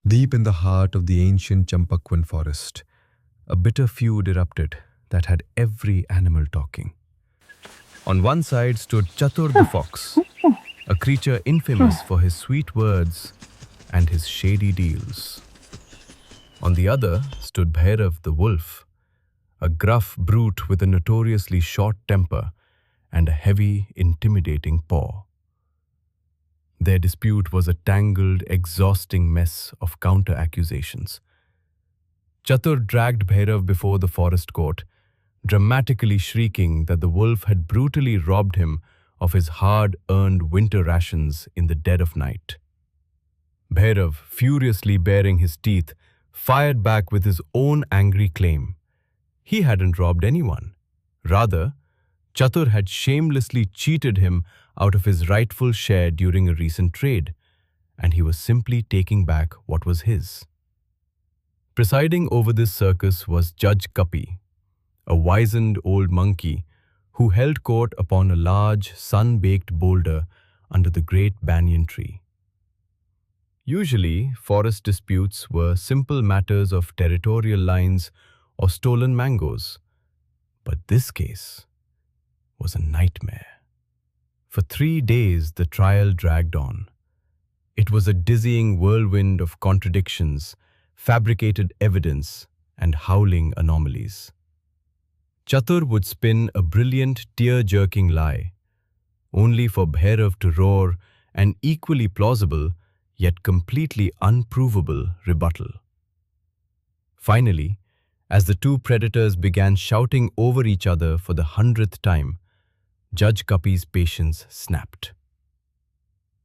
Deep in the heart of the ancient Champakwan forest, a bitter feud erupted that had every animal talking. On one side stood Chatur the fox, a creature infamous for his sweet words and his shady deals. On the other stood Bhairav the wolf, a gruff brute with a notoriously short temper and a heavy, intimidating paw. Their dispute was a tangled, exhausting mess of counter accusations. Chatur dragged Bhairav before the forest court, dramatically shrieking that the wolf had brutally robbed him of his hard-earned winter rations in the dead of night. Bhairav, furiously baring his teeth, fired back with his own angry claim. He hadn't robbed anyone. Rather, Chatur had shamelessly cheated him out of his rightful share during a recent trade, and he was simply taking back what was his. Presiding over this circus was Judge Kapi, a wizened old monkey who held court upon a large, sun-baked boulder under the great banyan tree. Usually, forest disputes were simple matters of territorial lines or stolen mangoes, but this case was a nightmare. For 3 days, the trial dragged on. It was a dizzying whirlwind of contradictions, fabricated evidence, and howling anomalies. Chatur would spin a brilliant, tear-jerking lie, only for Bhairav to roar an equally plausible, yet completely unprovable rebuttal. Finally, as the two predators began shouting over each other for the 100th time, Judge Kapi's patience snapped.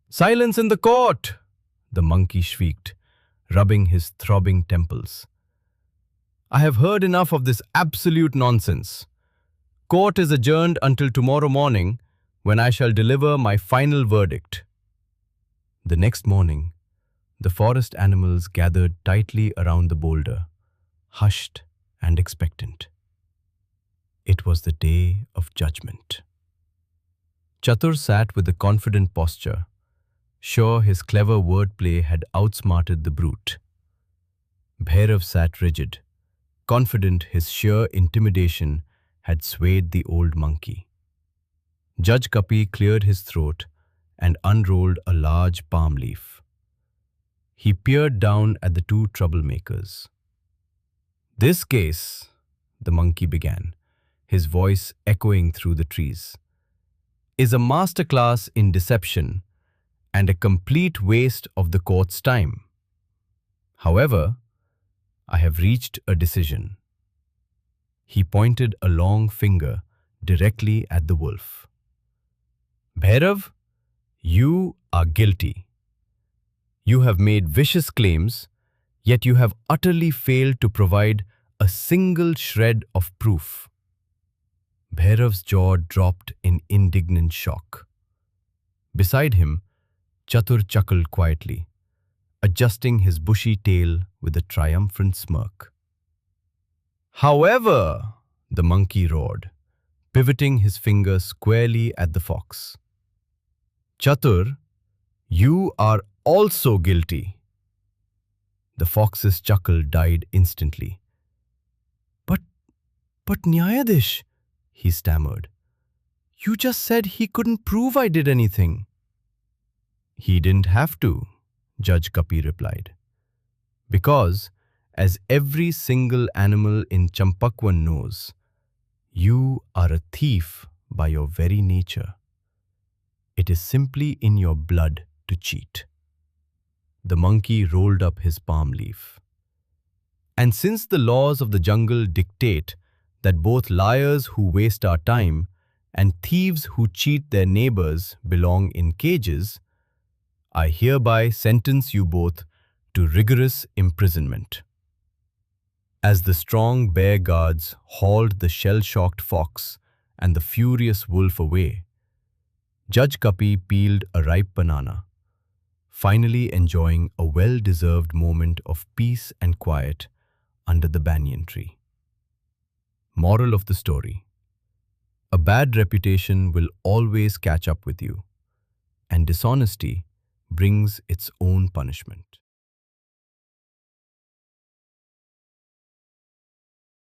"Silence in the court!" the monkey shrieked, rubbing his throbbing temples. "I have heard enough of this absolute nonsense. Court is adjourned until tomorrow morning, when I shall deliver my final verdict." The next morning, the forest animals gathered tightly around the boulder, hushed and expectant. It was the day of judgment. Chatur sat with a confident posture, sure his clever wordplay had outsmarted the brute. Bhairav sat rigid, confident his sheer intimidation had swayed the old monkey. Judge Kapi cleared his throat and unrolled a large palm leaf. He peered down at the two troublemakers. "This case," the monkey began, his voice echoing through the trees, "is a masterclass in deception and a complete waste of the court's time. However, I have reached a decision." He pointed a long finger directly at the wolf. "Bhairav, you are guilty. You have made vicious claims, yet you have utterly failed to provide a single shred of proof." Bhairav's jaw dropped in indignant shock. Beside him, Chatur chuckled quietly, adjusting his bushy tail with a triumphant smirk. "However," the monkey roared, pivoting his finger squarely at the fox, "Chatur, you are also guilty." The fox's chuckle died instantly. But, but Nyayadish," he stammered, "you just said he couldn't prove I did anything." "He didn't have to," Judge Kapi replied, "because, as every single animal in Champakwan knows, you are a thief by your very nature. It is simply in your blood to cheat." The monkey rolled up his palm leaf. "And since the laws of the jungle dictate that both liars who waste our time and thieves who cheat their neighbors belong in cages, I hereby sentence you both to rigorous imprisonment." As the strong bear guards hauled the shell-shocked fox and the furious wolf away, Judge Kapi peeled a ripe banana, finally enjoying a well-deserved moment of peace and quiet under the banyan tree. Moral of the story: a bad reputation will always catch up with you, and dishonesty brings its own punishment.